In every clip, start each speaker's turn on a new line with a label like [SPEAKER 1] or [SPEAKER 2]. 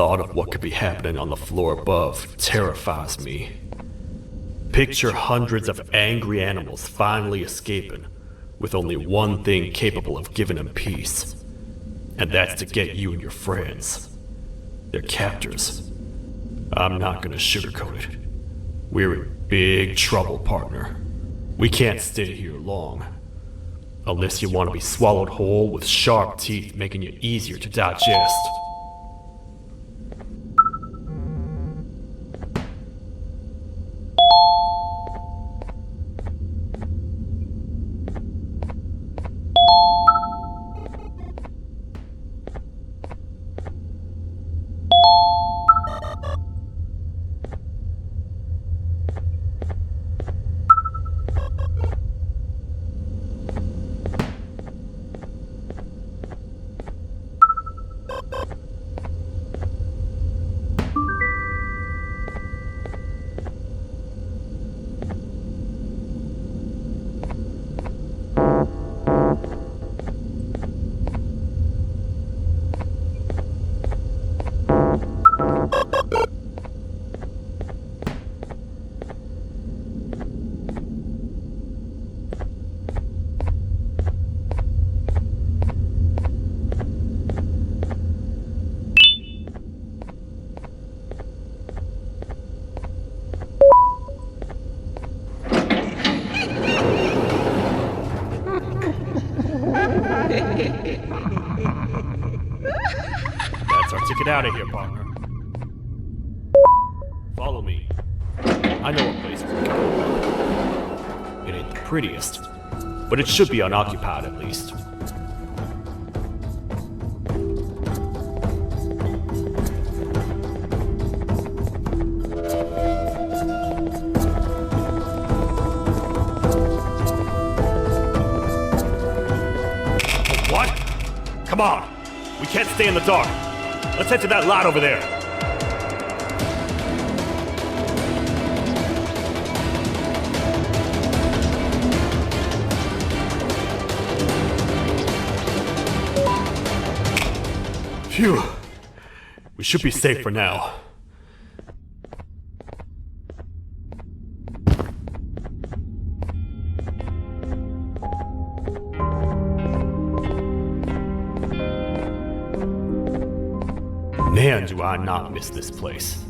[SPEAKER 1] thought of what could be happening on the floor above terrifies me. Picture hundreds of angry animals finally escaping, with only one thing capable of giving them peace. And that's to get you and your friends. Their captors. I'm not gonna sugarcoat it. We're in big trouble, partner. We can't stay here long. Unless you want to be swallowed whole with sharp teeth making you easier to digest. That's our ticket out of here, partner. Follow me. I know a place we can go. It ain't the prettiest, but it should be unoccupied at least. What? Come on! We can't stay in the dark. Let's head to that lot over there. Phew. We should be safe for now. Man, do I not miss this place.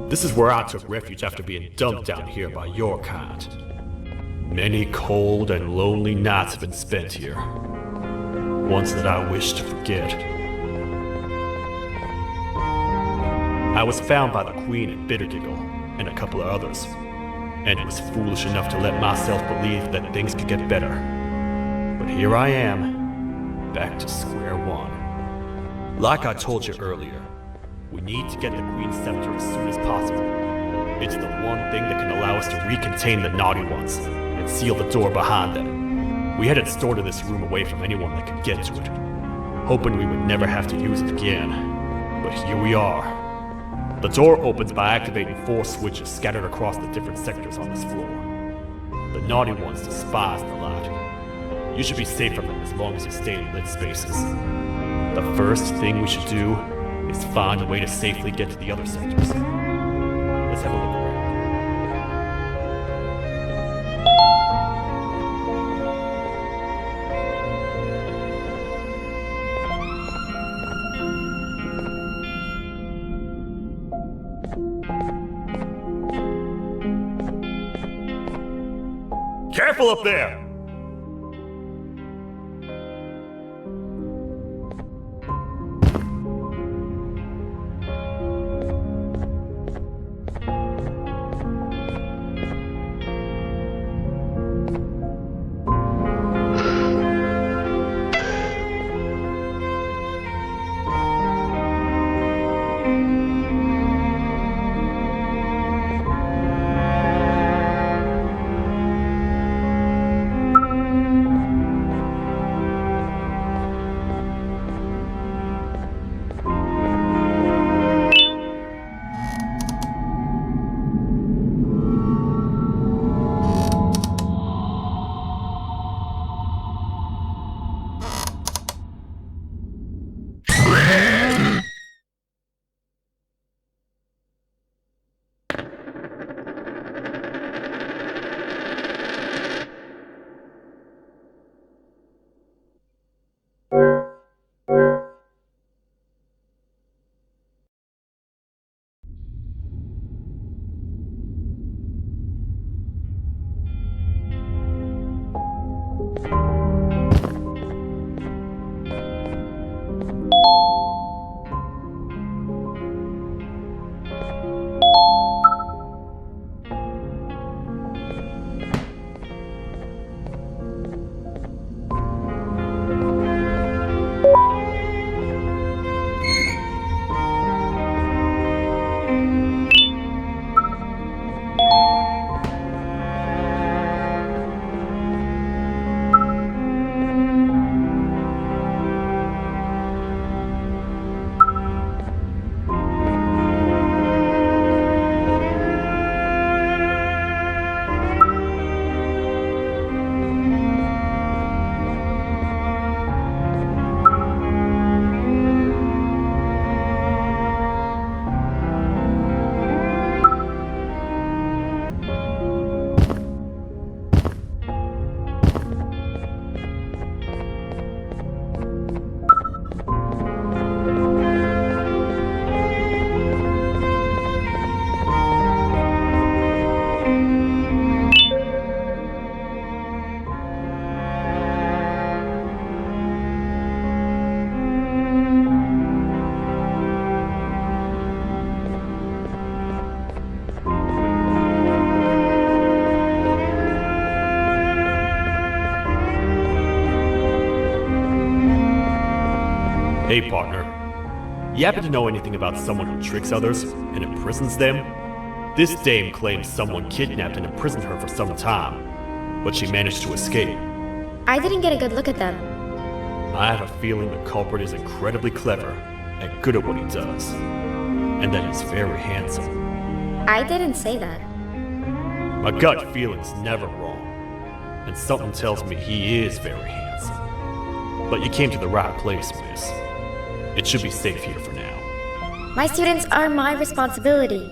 [SPEAKER 1] This is where I took refuge after being dumped down here by your kind. Many cold and lonely nights have been spent here. Ones that I wish to forget. I was found by the Queen at Bittergiggle and a couple of others, and was foolish enough to let myself believe that things could get better. But here I am, back to square one. Like I told you earlier, we need to get the Queen's scepter as soon as possible. It's the one thing that can allow us to recontain the naughty ones and seal the door behind them. We had it stored in this room away from anyone that could get to it, hoping we would never have to use it again. But here we are. The door opens by activating 4 switches scattered across the different sectors on this floor. The naughty ones despise the light. You should be safe from them as long as you stay in lit spaces. The first thing we should do is find a way to safely get to the other sectors. Let's have a look around. Careful up there! Hey, partner. You happen to know anything about someone who tricks others and imprisons them? This dame claims someone kidnapped and imprisoned her for some time, but she managed to escape.
[SPEAKER 2] I didn't get a good look at them.
[SPEAKER 1] I have a feeling the culprit is incredibly clever and good at what he does, and that he's very handsome.
[SPEAKER 2] I didn't say that.
[SPEAKER 1] My gut feeling's never wrong, and something tells me he is very handsome. But you came to the right place, miss. It should be safe here for now.
[SPEAKER 2] My students are my responsibility.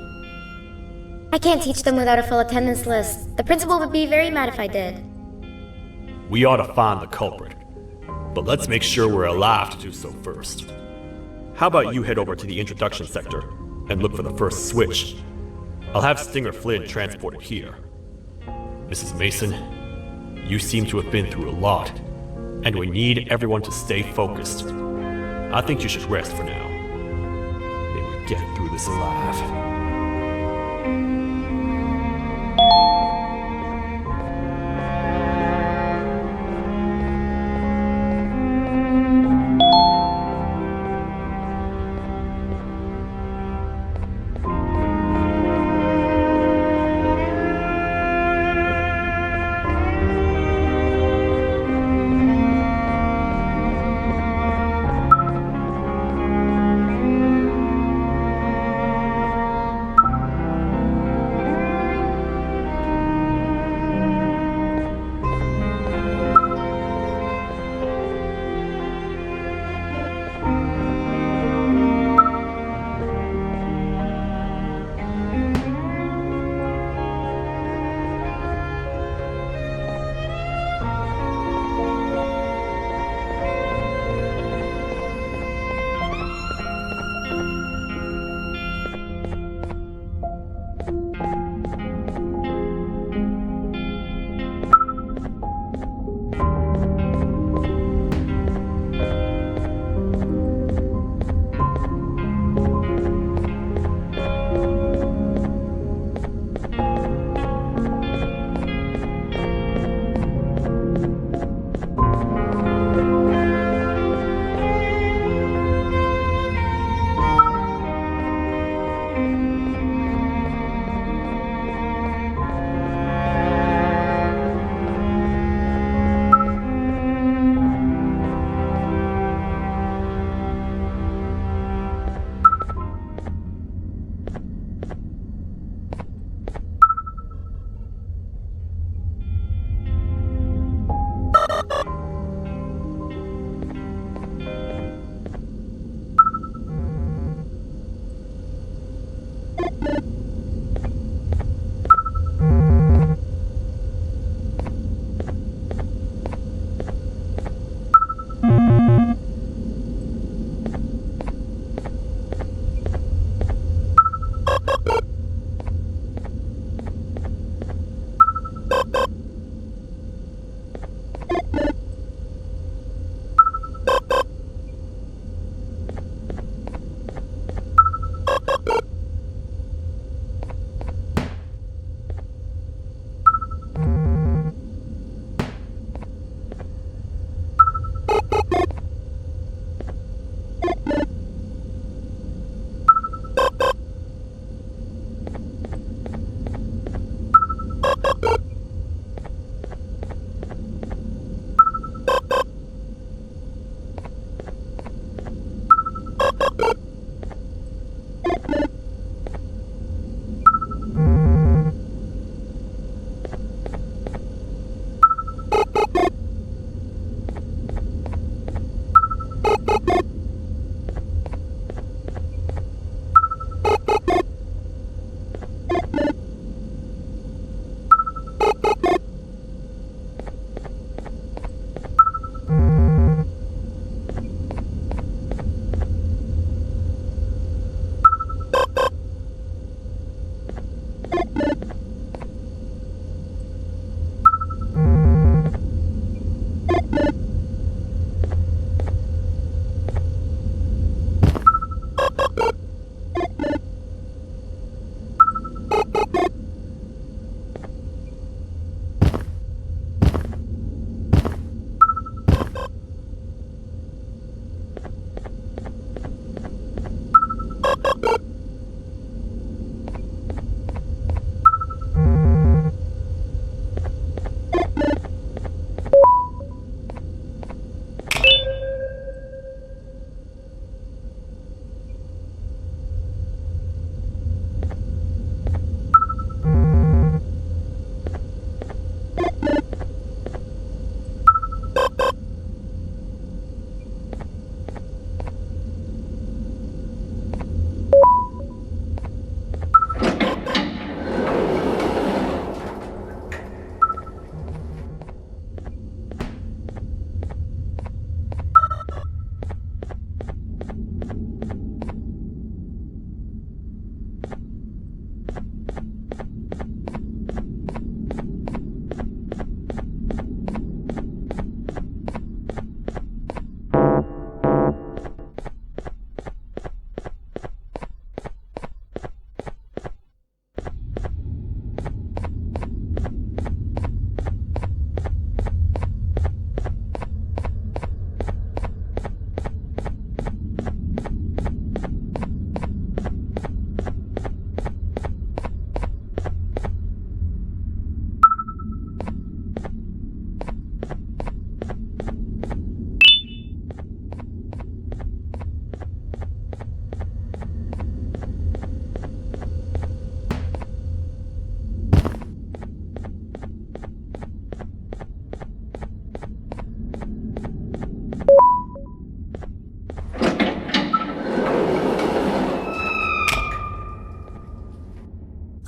[SPEAKER 2] I can't teach them without a full attendance list. The principal would be very mad if I did.
[SPEAKER 1] We ought to find the culprit, but let's make sure we're alive to do so first. How about you head over to the introduction sector and look for the first switch? I'll have Stinger Flynn transported here. Mrs. Mason, you seem to have been through a lot, and we need everyone to stay focused. I think you should rest for now. May we get through this alive.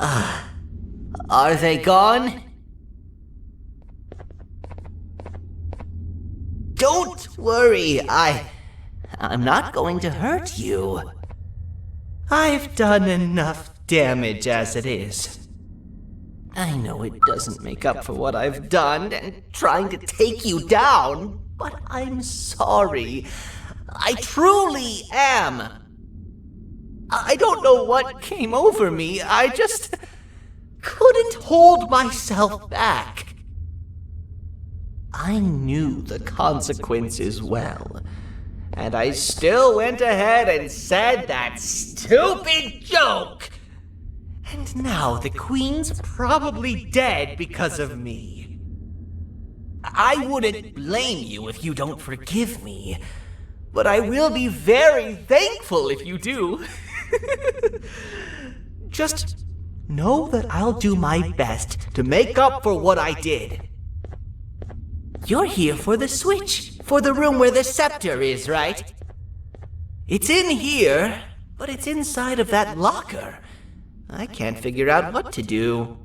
[SPEAKER 3] Are they gone? Don't worry, I'm not going to hurt you. I've done enough damage as it is. I know it doesn't make up for what I've done and trying to take you down, but I'm sorry. I truly am. I don't know what came over me. I just couldn't hold myself back. I knew the consequences well, and I still went ahead and said that stupid joke. And now the Queen's probably dead because of me. I wouldn't blame you if you don't forgive me, but I will be very thankful if you do. Just know that I'll do my best to make up for what I did. You're here for the switch, for the room where the scepter is, right? It's in here, but it's inside of that locker. I can't figure out what to do.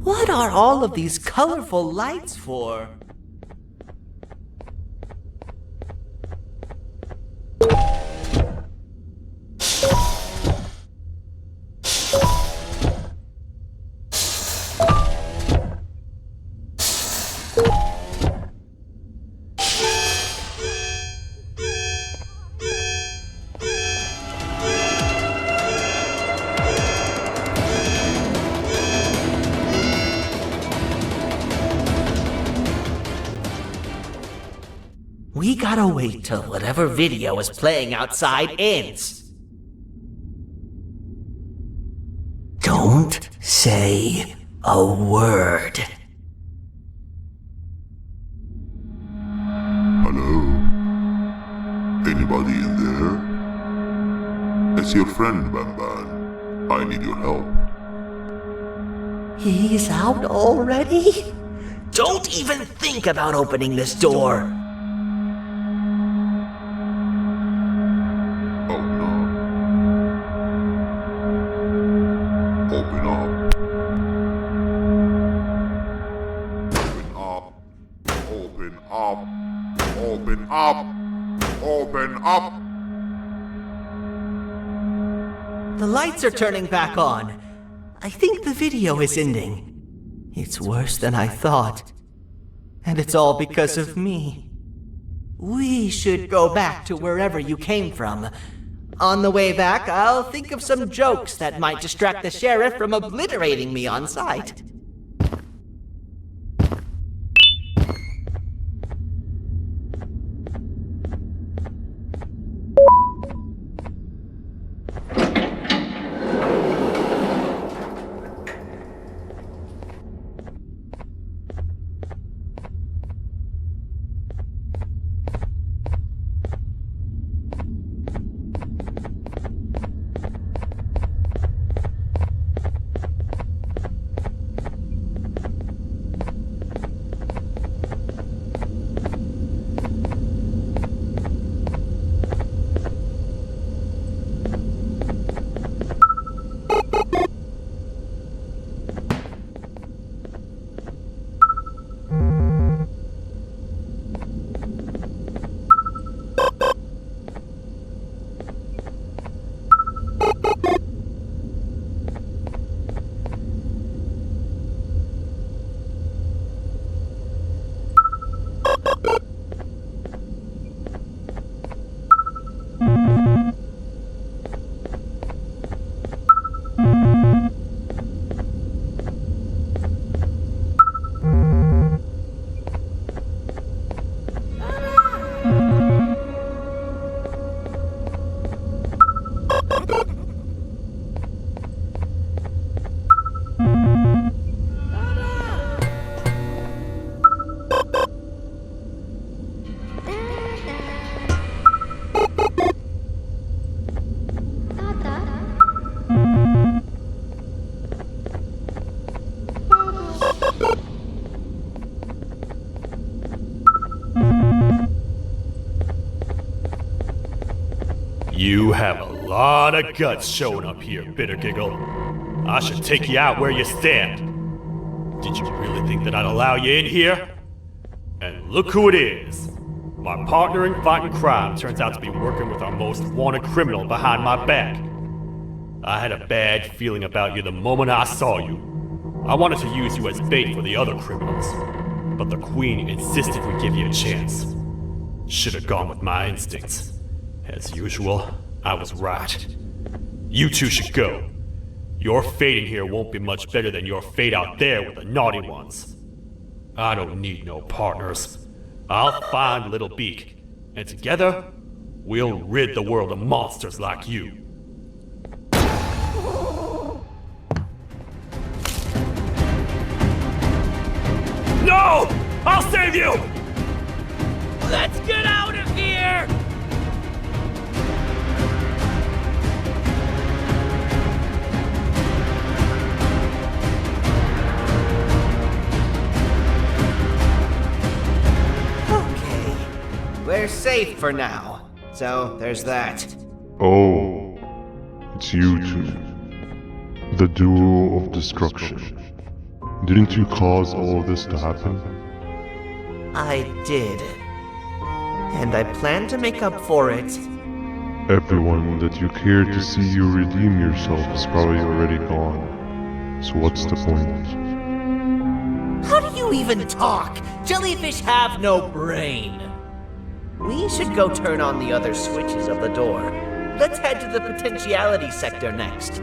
[SPEAKER 3] What are all of these colorful lights for? We gotta wait till whatever video is playing outside ends. Don't say a word.
[SPEAKER 4] Hello? Anybody in there? It's your friend, Banban. I need your help.
[SPEAKER 3] He's out already? Don't even think about opening this door.
[SPEAKER 4] Oh no. Open up. Open up. Open up. Open up.
[SPEAKER 3] The lights are turning back on. I think the video is ending. It's worse than I thought. And it's all because of me. We should go back to wherever you came from. On the way back, I'll think of some jokes that might distract the sheriff from obliterating me on sight.
[SPEAKER 1] You have a lot of guts showing up here, Bittergiggle. I should take you out where you stand. Did you really think that I'd allow you in here? And look who it is. My partner in fighting crime turns out to be working with our most wanted criminal behind my back. I had a bad feeling about you the moment I saw you. I wanted to use you as bait for the other criminals, but the Queen insisted we give you a chance. Should have gone with my instincts. As usual, I was right. You two should go. Your fate in here won't be much better than your fate out there with the naughty ones. I don't need no partners. I'll find Little Beak, and together, we'll rid the world of monsters like you. No! I'll save you!
[SPEAKER 3] Let's get out of here! We're safe for now, so there's that.
[SPEAKER 4] Oh, it's you two. The duo of destruction. Didn't you cause all of this to happen?
[SPEAKER 3] I did. And I plan to make up for it.
[SPEAKER 4] Everyone that you cared to see you redeem yourself is probably already gone. So what's the point?
[SPEAKER 3] How do you even talk? Jellyfish have no brain. We should go turn on the other switches of the door. Let's head to the potentiality sector next.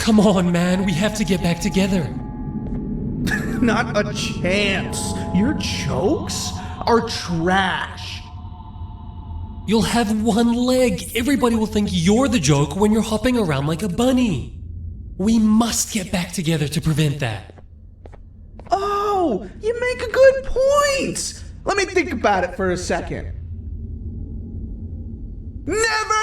[SPEAKER 5] Come on, man, we have to get back together.
[SPEAKER 6] Not a chance. Your jokes are trash.
[SPEAKER 5] You'll have one leg. Everybody will think you're the joke when you're hopping around like a bunny. We must get back together to prevent that.
[SPEAKER 6] Oh, you make a good point. Let me think about it for a second. Never!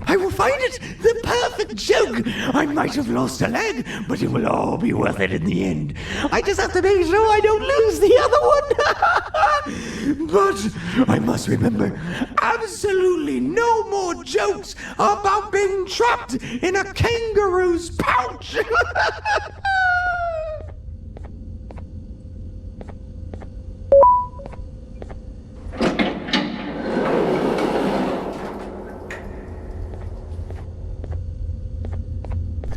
[SPEAKER 7] I will find it! The perfect joke! I might have lost a leg, but it will all be worth it in the end. I just have to make sure I don't lose the other one! But I must remember, absolutely no more jokes about being trapped in a kangaroo's pouch!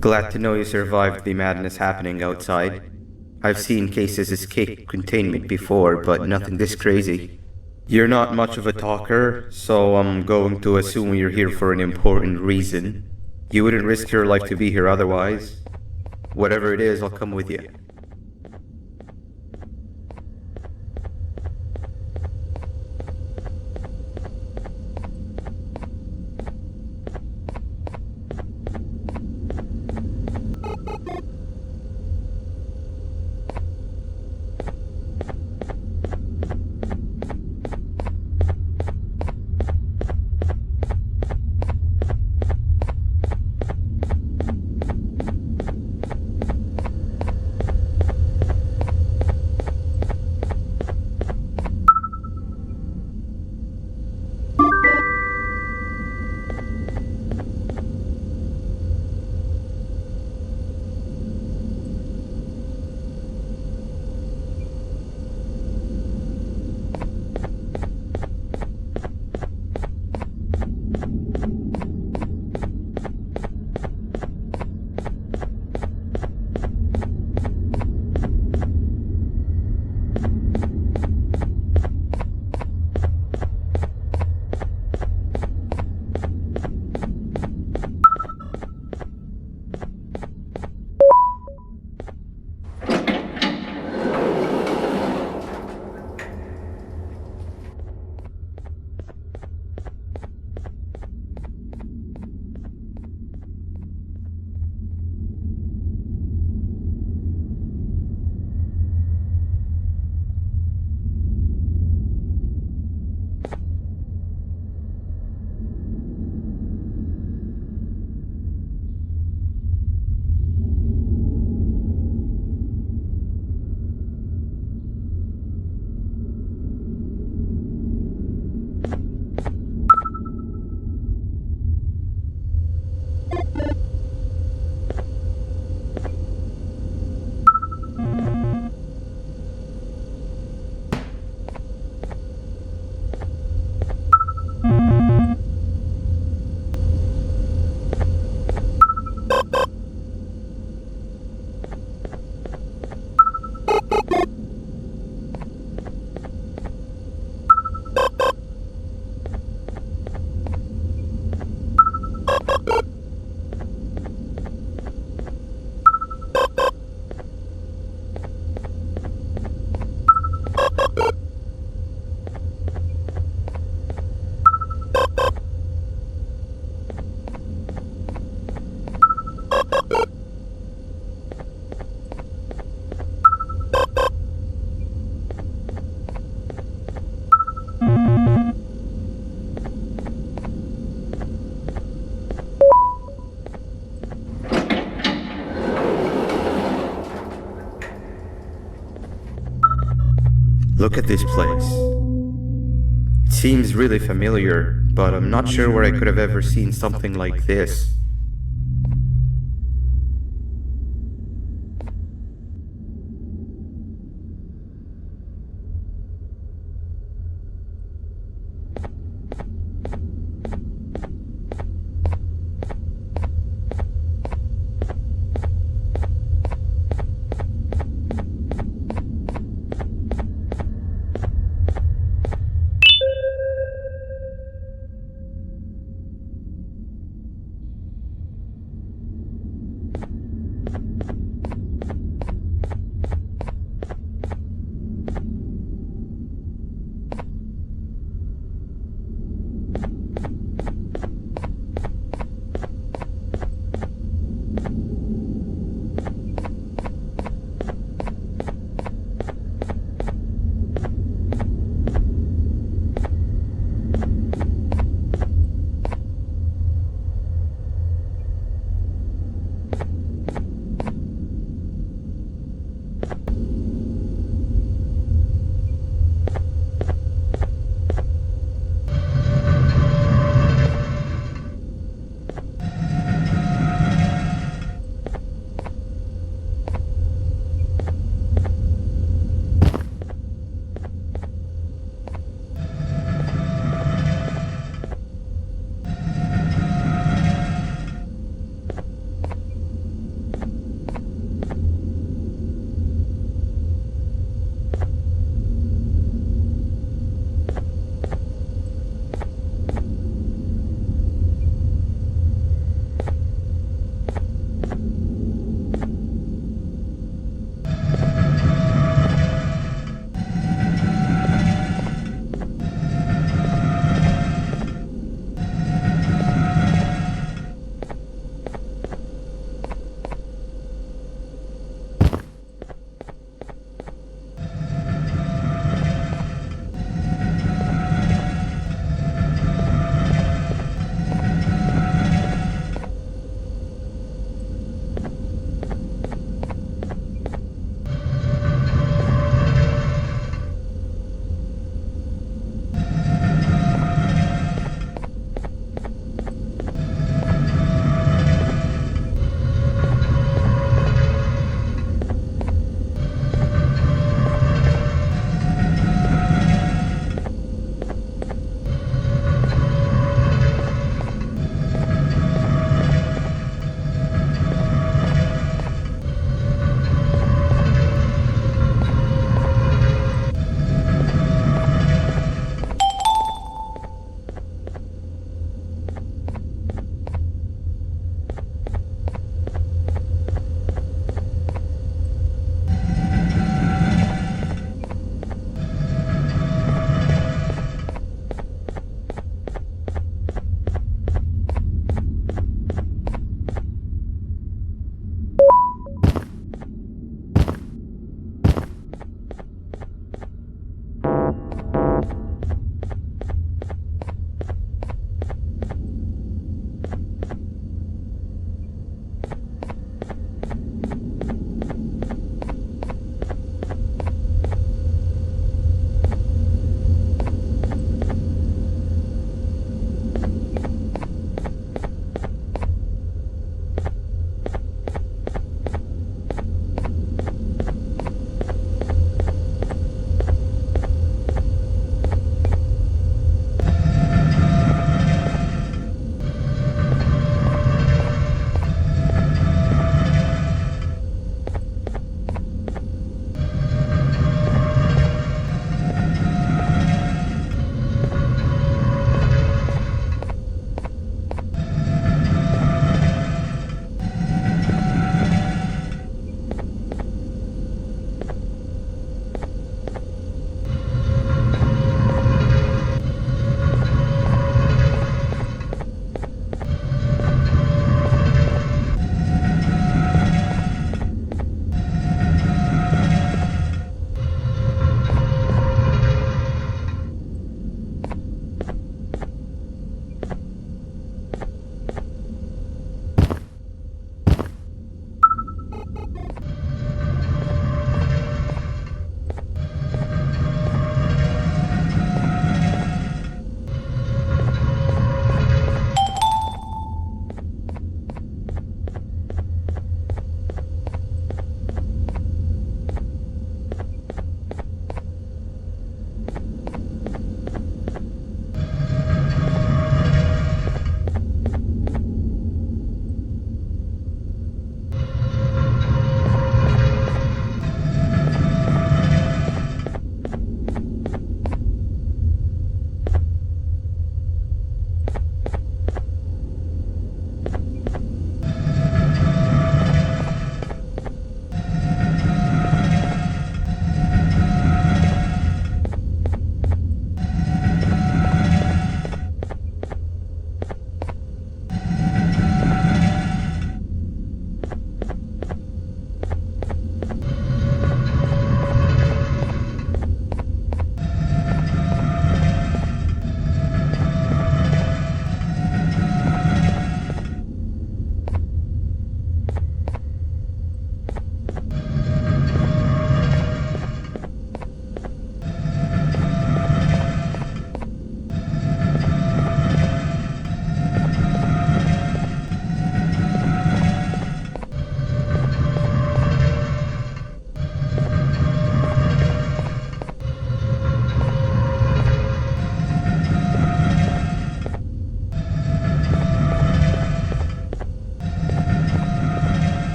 [SPEAKER 8] Glad to know you survived the madness happening outside. I've seen cases escape containment before, but nothing this crazy. You're not much of a talker, so I'm going to assume you're here for an important reason. You wouldn't risk your life to be here otherwise. Whatever it is, I'll come with you. Look at this place. It seems really familiar, but I'm not sure where I could have ever seen something like this.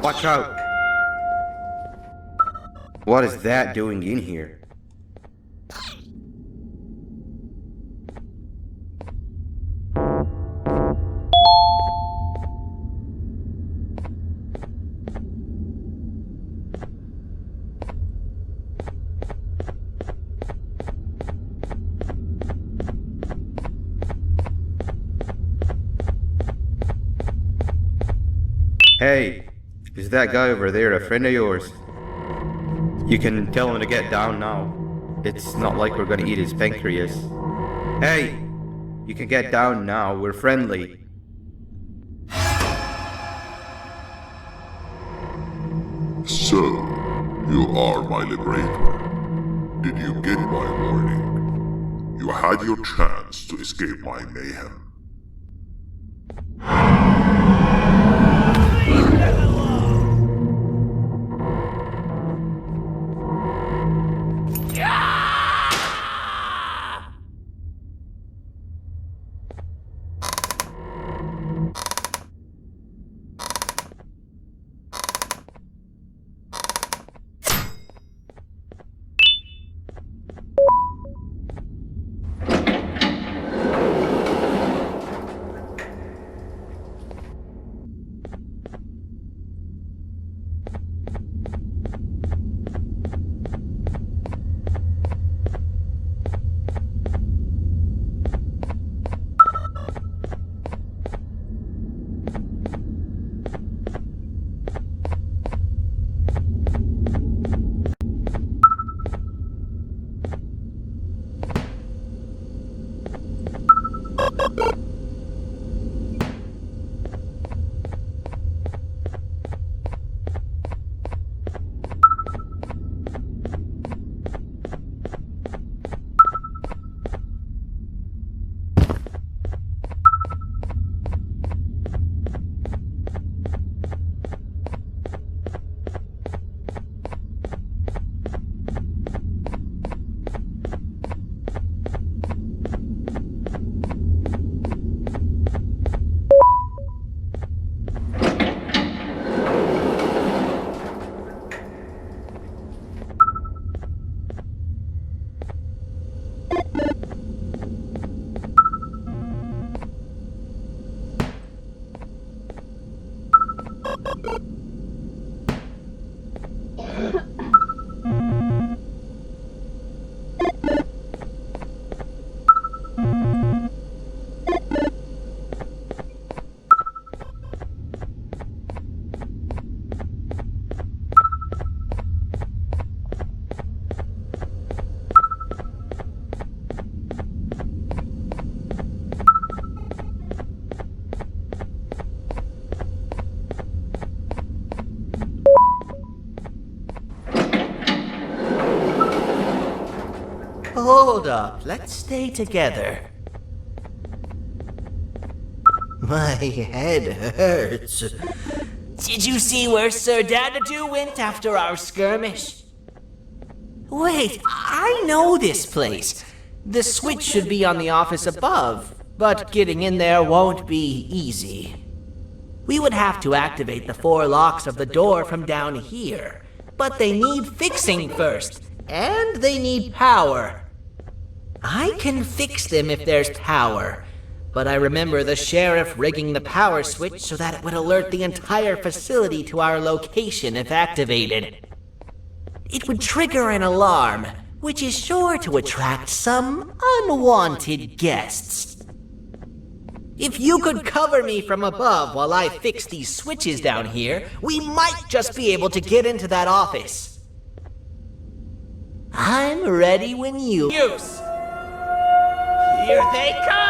[SPEAKER 8] Watch out! What is that doing in here? Hey, is that guy over there a friend of yours? You can tell him to get down now. It's not like we're gonna eat his pancreas. Hey, you can get down now, we're friendly.
[SPEAKER 9] So, you are my liberator. Did you get my warning? You had your chance to escape my mayhem.
[SPEAKER 3] Hold up, let's stay together. My head hurts. Did you see where Sir Dadadoo went after our skirmish? Wait, I know this place. The switch should be on the office above, but getting in there won't be easy. We would have to activate the 4 locks of the door from down here, but they need fixing first, and they need power. I can fix them if there's power, but I remember the sheriff rigging the power switch so that it would alert the entire facility to our location if activated. It would trigger an alarm, which is sure to attract some unwanted guests. If you could cover me from above while I fix these switches down here, we might just be able to get into that office. I'm ready when you... Use! Here they come!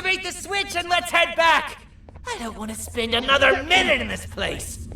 [SPEAKER 3] Activate the switch and let's head back! I don't want to spend another minute in this place!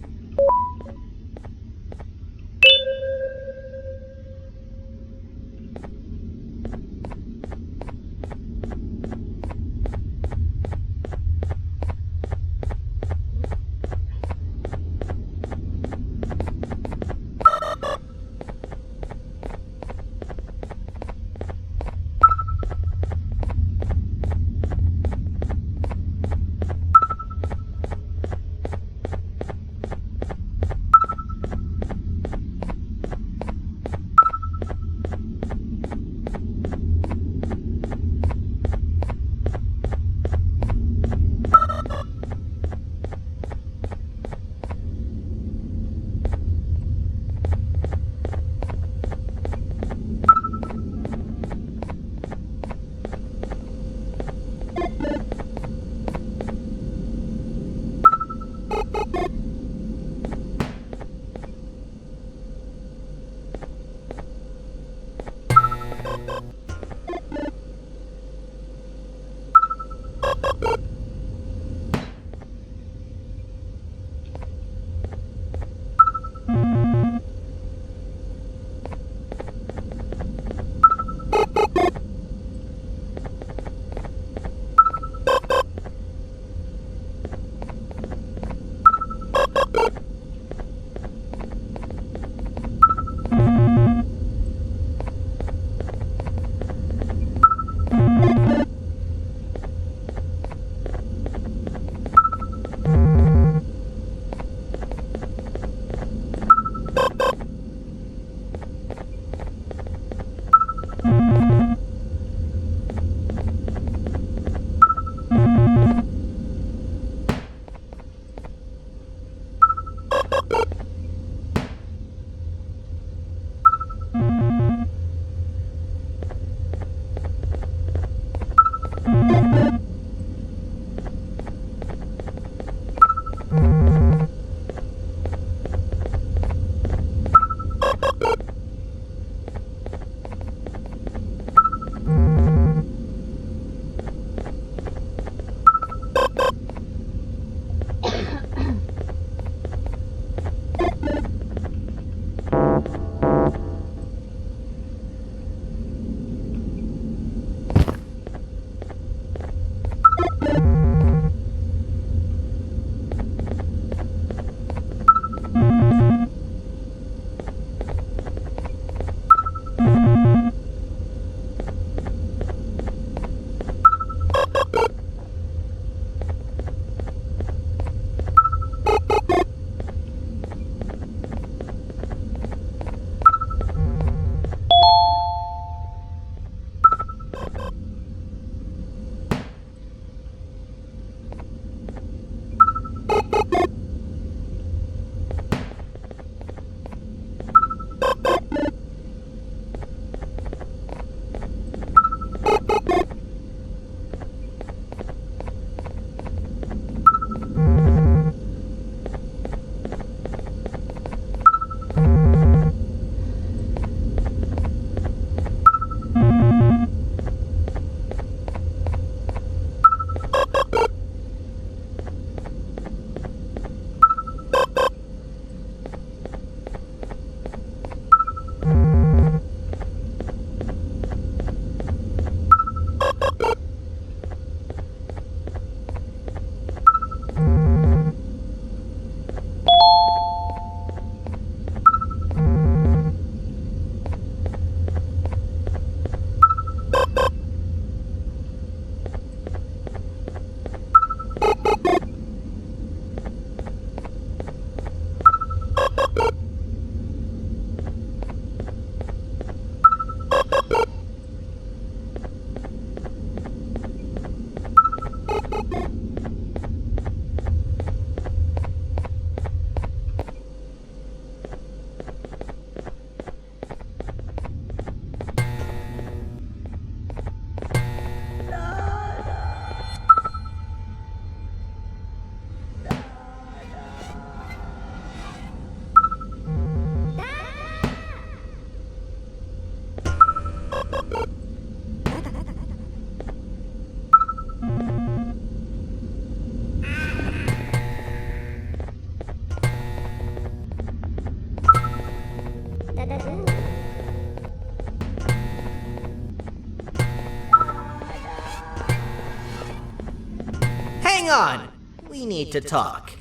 [SPEAKER 3] hang on! We need to talk.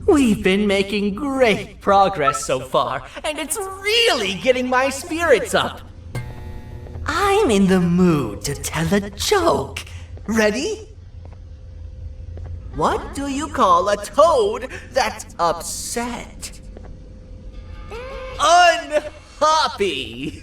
[SPEAKER 3] We've been making great progress so far, and it's really getting my spirits up. I'm in the mood to tell a joke. Ready? What do you call a toad that's upset? Unhappy!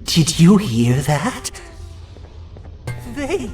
[SPEAKER 3] Did you hear that? They...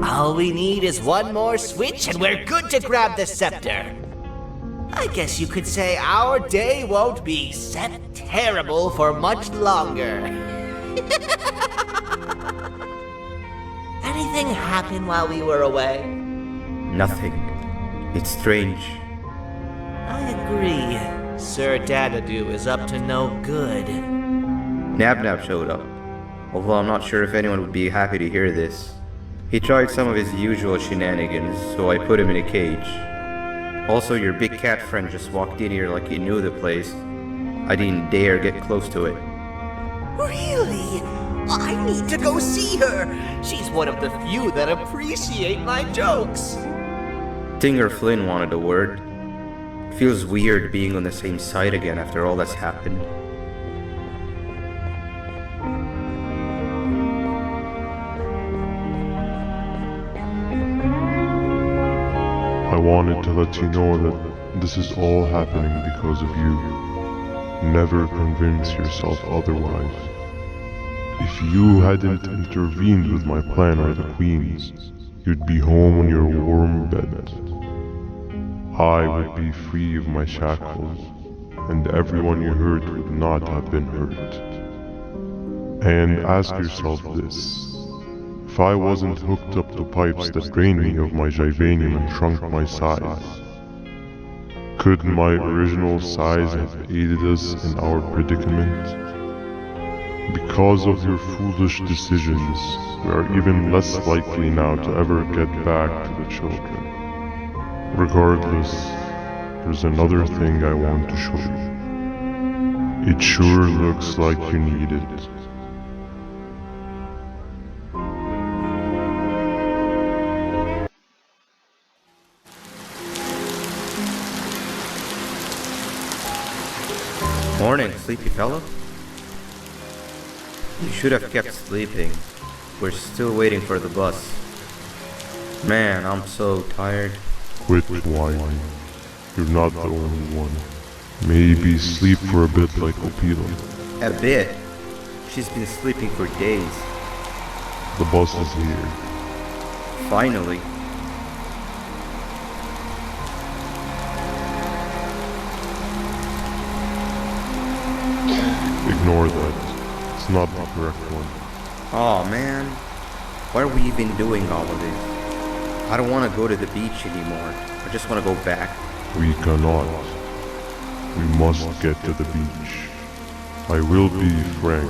[SPEAKER 3] All we need is one more switch and we're good to grab the scepter. I guess you could say our day won't be terrible for much longer. Anything happen while we were away?
[SPEAKER 8] Nothing. It's strange.
[SPEAKER 3] I agree. Sir Dadadoo is up to no good.
[SPEAKER 8] Nab showed up, although I'm not sure if anyone would be happy to hear this. He tried some of his usual shenanigans, so I put him in a cage. Also, your big cat friend just walked in here like he knew the place. I didn't dare get close to it.
[SPEAKER 3] Really? I need to go see her. She's one of the few that appreciate my jokes.
[SPEAKER 8] Stinger Flynn wanted a word. Feels weird being on the same side again after all that's happened.
[SPEAKER 4] I wanted to let you know that this is all happening because of you. Never convince yourself otherwise. If you hadn't intervened with my plan or the Queen's, you'd be home on your warm bed. I would be free of my shackles, and everyone you hurt would not have been hurt. And ask yourself this. If I wasn't hooked up to pipes that drained me of my Givanium and shrunk my size, could my original size have aided us in our predicament? Because of your foolish decisions, we are even less likely now to ever get back to the children. Regardless, there's another thing I want to show you. It sure looks like you need it.
[SPEAKER 8] Morning, sleepy fellow. You should have kept sleeping. We're still waiting for the bus. Man, I'm so tired.
[SPEAKER 4] Quit whining. You're not the only one. Maybe sleep for a bit like Opila.
[SPEAKER 8] A bit? She's been sleeping for days.
[SPEAKER 4] The bus is here.
[SPEAKER 8] Finally.
[SPEAKER 4] Ignore that. It's not the correct one.
[SPEAKER 8] Aw, man. Why are we even doing all of this? I don't want to go to the beach anymore. I just want to go back.
[SPEAKER 4] We cannot. We must get to the beach. I will be frank.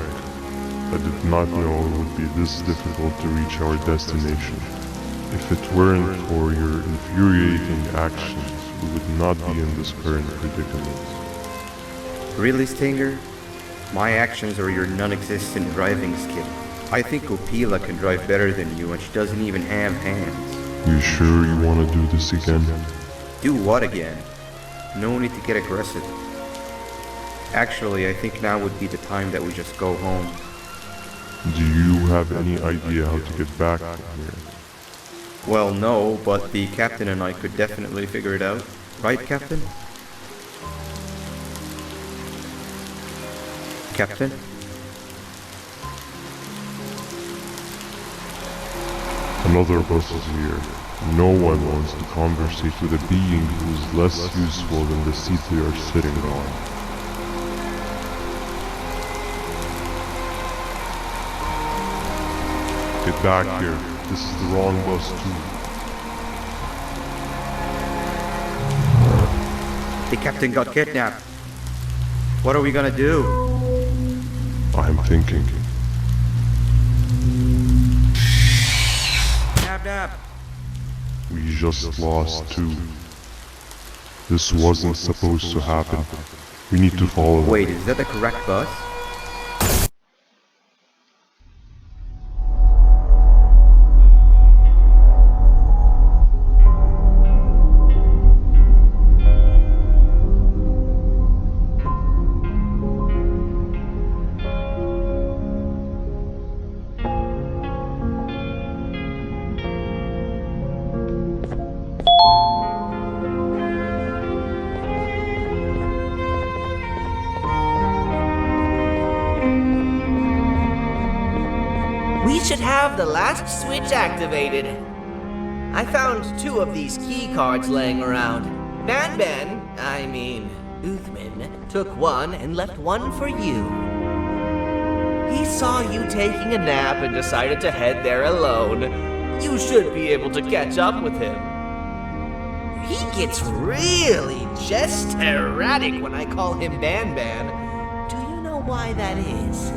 [SPEAKER 4] I did not know it would be this difficult to reach our destination. If it weren't for your infuriating actions, we would not be in this current predicament.
[SPEAKER 8] Really, Stinger? My actions are your non-existent driving skill. I think Opila can drive better than you and she doesn't even have hands.
[SPEAKER 4] You sure you want to do this again?
[SPEAKER 8] Do what again? No need to get aggressive. Actually, I think now would be the time that we just go home.
[SPEAKER 4] Do you have any idea how to get back from here?
[SPEAKER 8] Well, no, but the captain and I could definitely figure it out. Right, Captain? Captain?
[SPEAKER 4] Another bus is here. No one wants to conversate with a being who is less useful than the seat they are sitting on. Get back here. This is the wrong bus too.
[SPEAKER 8] The captain got kidnapped. What are we gonna do?
[SPEAKER 4] I'm thinking.
[SPEAKER 8] Nab.
[SPEAKER 4] We just lost two. This wasn't supposed to happen. We need to follow them.
[SPEAKER 8] Wait, is that the correct bus?
[SPEAKER 3] We should have the last switch activated. I found 2 of these key cards laying around. Uthman, took one and left one for you. He saw you taking a nap and decided to head there alone. You should be able to catch up with him. He gets really just erratic when I call him Banban. Do you know why that is?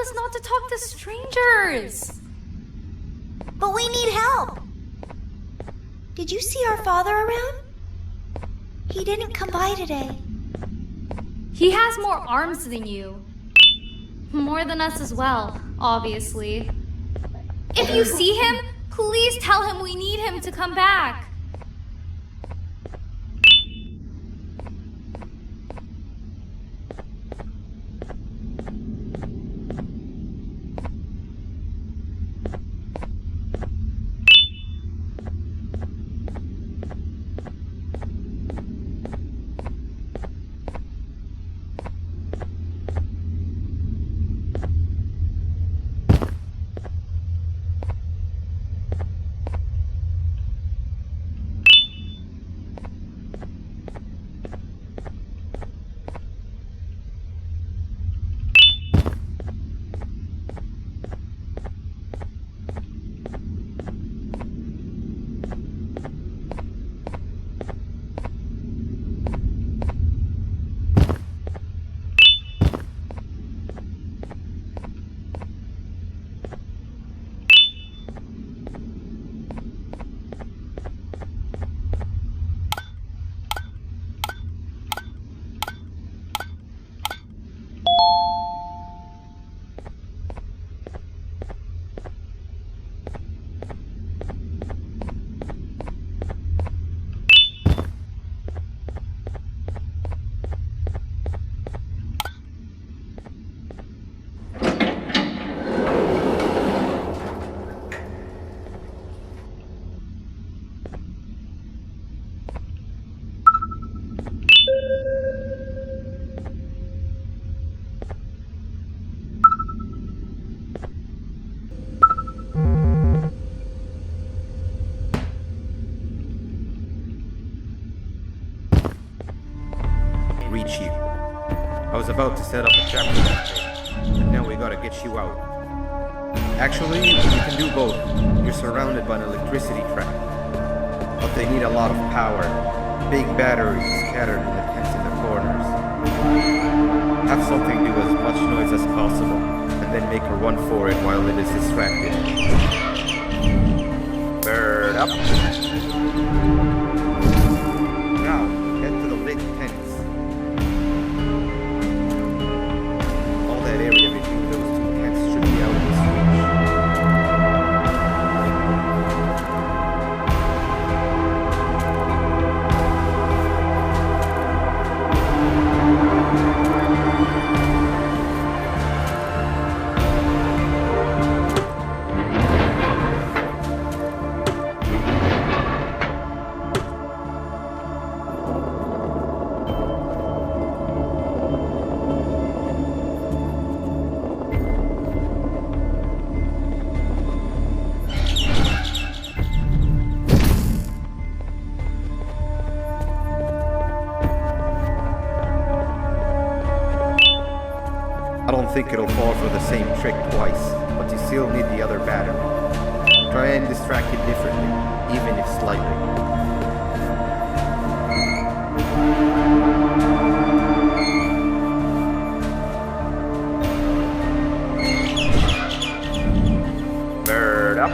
[SPEAKER 10] us not to talk to strangers.
[SPEAKER 11] But we need help. Did you see our father around? He didn't come by today.
[SPEAKER 10] He has more arms than you. More than us as well, obviously. If you see him, please tell him we need him to come back.
[SPEAKER 8] Reach you. I was about to set up a trap for that thing, but now we gotta get you out. Actually, you can do both. You're surrounded by an electricity trap, but they need a lot of power. Big batteries scattered in the tents in the corners. Have something do as much noise as possible, and then make her run for it while it is distracted. Bird up. Now, head to the lit tents. All that area between those two tents should be out of his reach. I don't think it'll fall for the same trick twice, but you still need the other battery. Try and distract it differently, even if slightly. Bird up.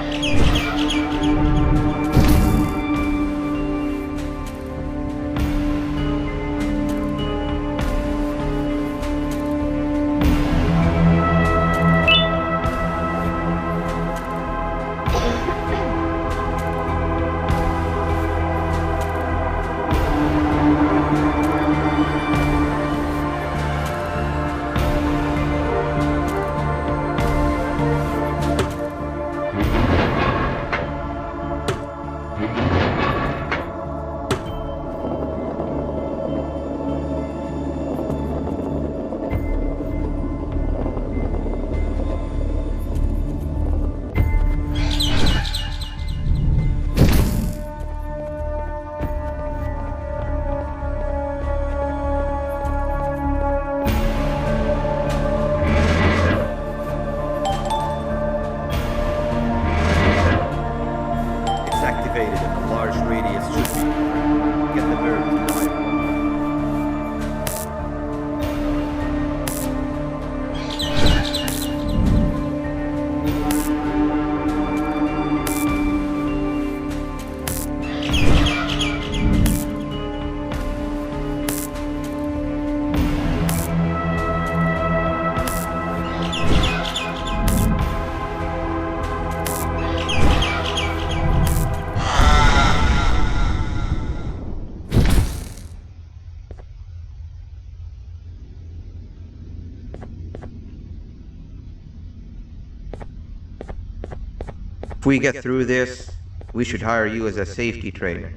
[SPEAKER 8] we get through this, we should hire you as a safety trainer.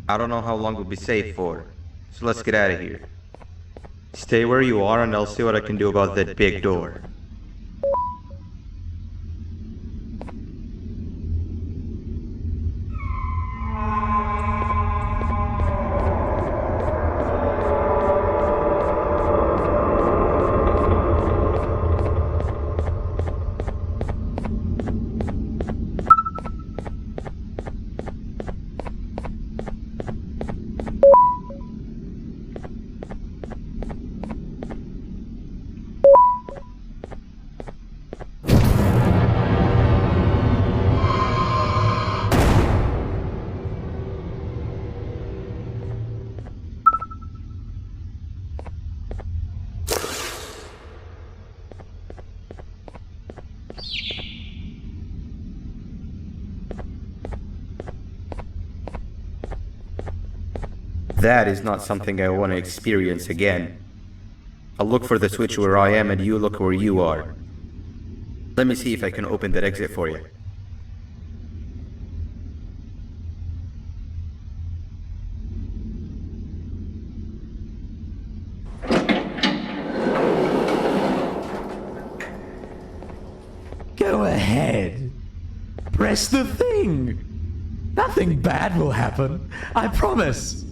[SPEAKER 8] I don't know how long we'll be safe for, so let's get out of here. Stay where you are and I'll see what I can do about that big door. That is not something I want to experience again. I'll look for the switch where I am and you look where you are. Let me see if I can open that exit for you.
[SPEAKER 7] Go ahead. Press the thing. Nothing bad will happen. I promise.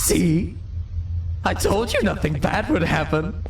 [SPEAKER 7] See? I told you nothing bad would happen.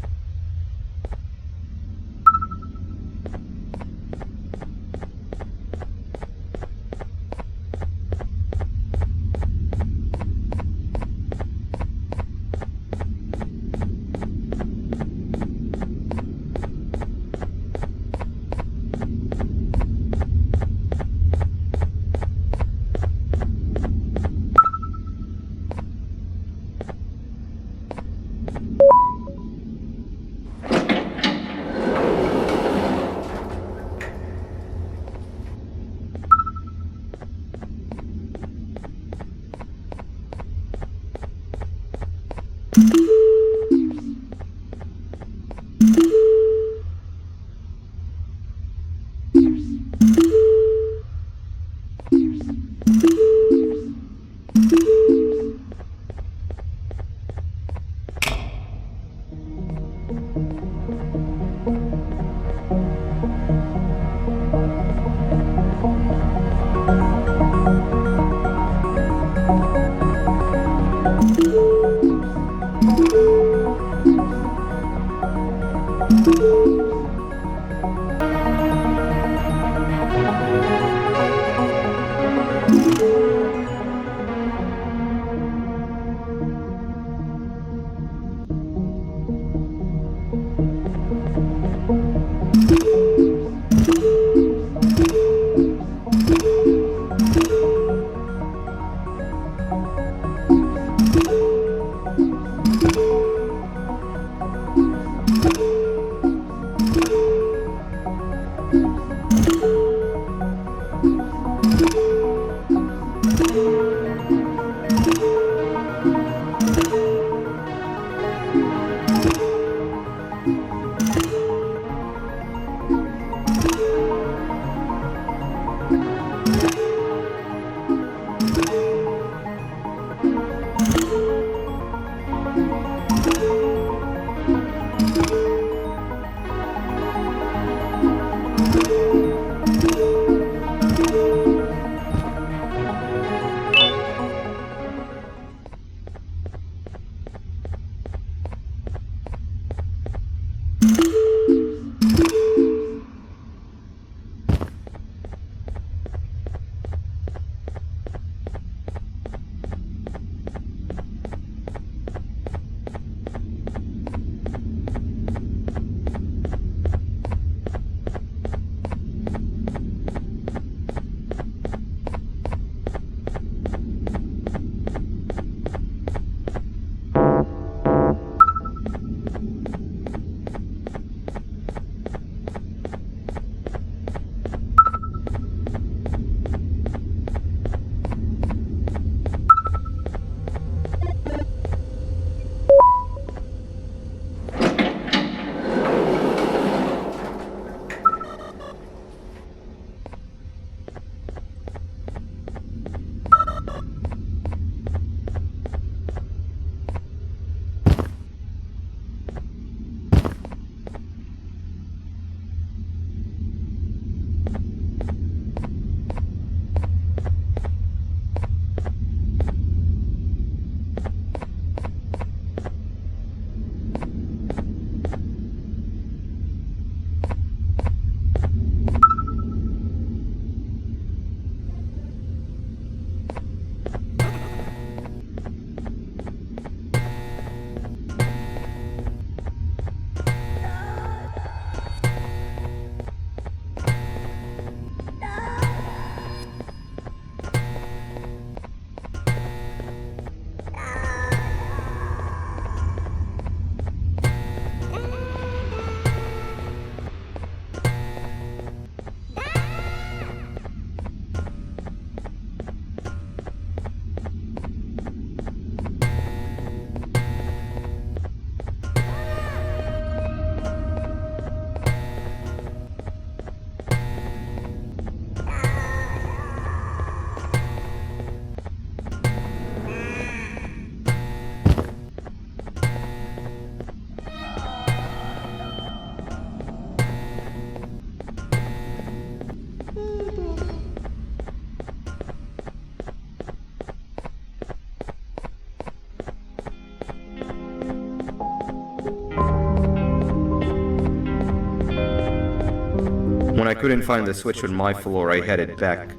[SPEAKER 8] When I couldn't find the switch on my floor, I headed back.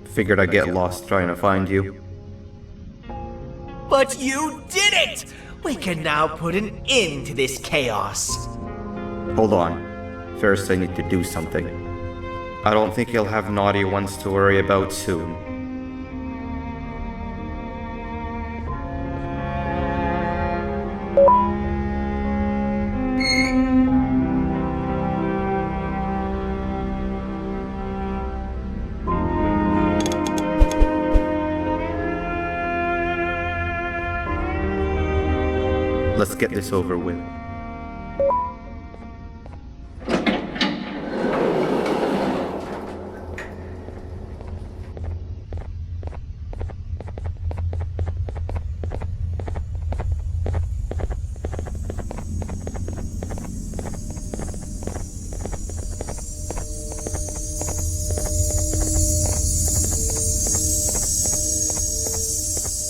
[SPEAKER 8] Figured I'd get lost trying to find you.
[SPEAKER 3] But you did it! We can now put an end to this chaos.
[SPEAKER 8] Hold on. First I need to do something. I don't think you'll have naughty ones to worry about soon. Let's get this over with.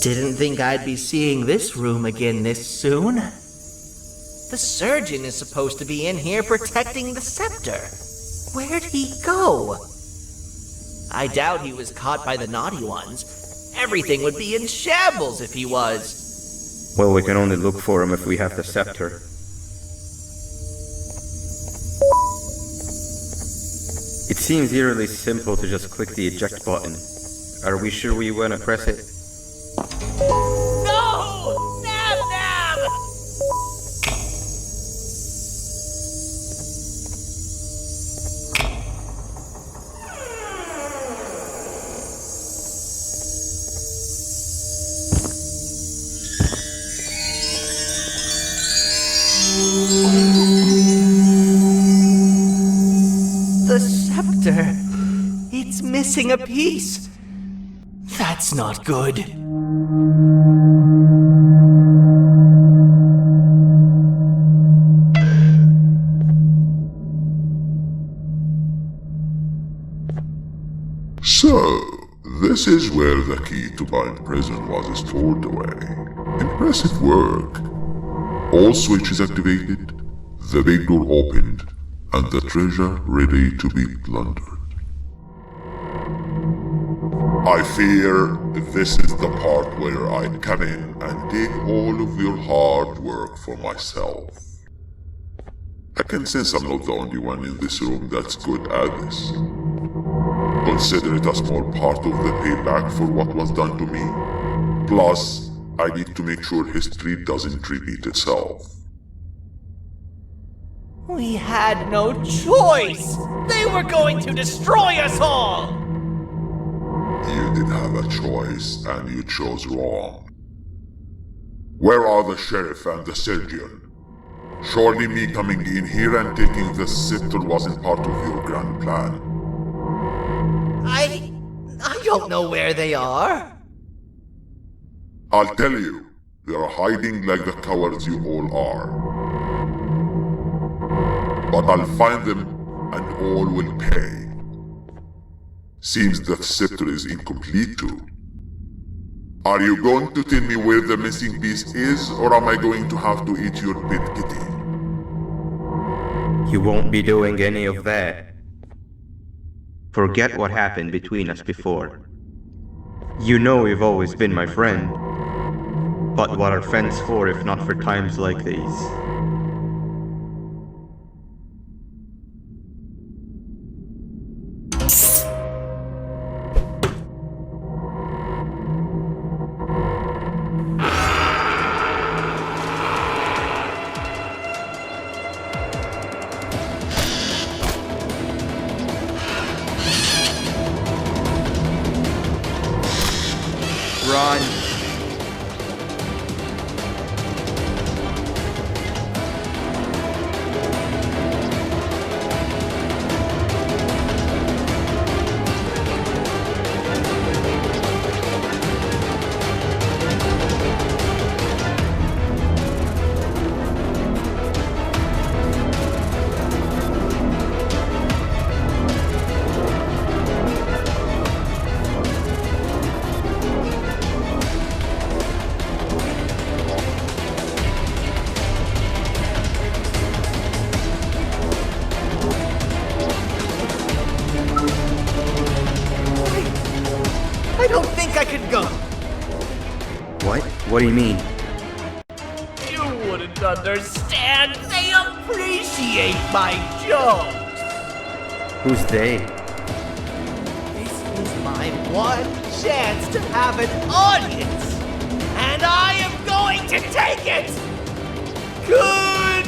[SPEAKER 3] Didn't think I'd be seeing this room again this soon. The surgeon is supposed to be in here protecting the scepter. Where'd he go? I doubt he was caught by the naughty ones. Everything would be in shambles if he was.
[SPEAKER 8] Well, we can only look for him if we have the scepter. It seems eerily simple to just click the eject button. Are we sure we want to press it?
[SPEAKER 3] No! Nab Nab! The scepter. It's missing a piece. That's not good.
[SPEAKER 9] So, this is where the key to Bind Prison was stored away. Impressive work. All switches activated, the big door opened, and the treasure ready to be plundered. I fear this is the part where I come in and take all of your hard work for myself. I can sense I'm not the only one in this room that's good at this. Consider it a small part of the payback for what was done to me. Plus, I need to make sure history doesn't repeat itself.
[SPEAKER 3] We had no choice! They were going to destroy us all!
[SPEAKER 9] You did have a choice, and you chose wrong. Where are the sheriff and the surgeon? Surely me coming in here and taking the scepter wasn't part of your grand plan.
[SPEAKER 3] I don't know where they are.
[SPEAKER 9] I'll tell you, they are hiding like the cowards you all are. But I'll find them, and all will pay. Seems that scepter is incomplete too. Are you going to tell me where the missing piece is, or am I going to have to eat your pet kitty?
[SPEAKER 8] You won't be doing any of that. Forget what happened between us before. You know you've always been my friend. But what are friends for if not for times like these? Run! What do you mean?
[SPEAKER 3] You wouldn't understand. They appreciate my jokes.
[SPEAKER 8] Who's they?
[SPEAKER 3] This is my one chance to have an audience, and I am going to take it. Goodbye.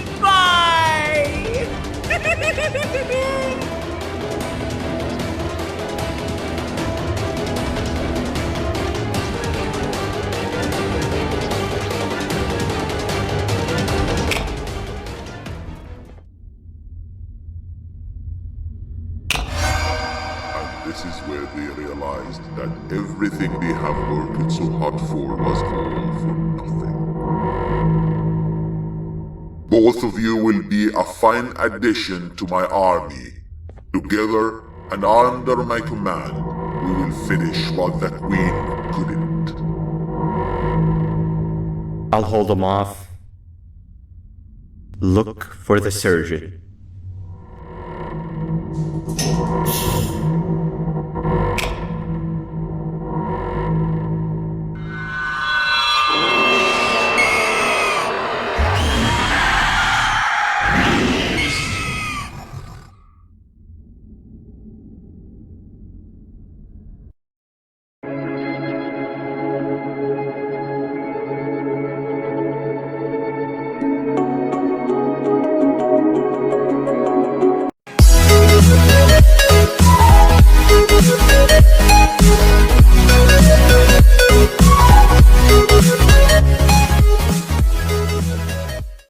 [SPEAKER 9] This is where they realized that everything they have worked so hard for was all for nothing. Both of you will be a fine addition to my army. Together and under my command, we will finish what the Queen couldn't.
[SPEAKER 8] I'll hold them off. Look for the surgeon.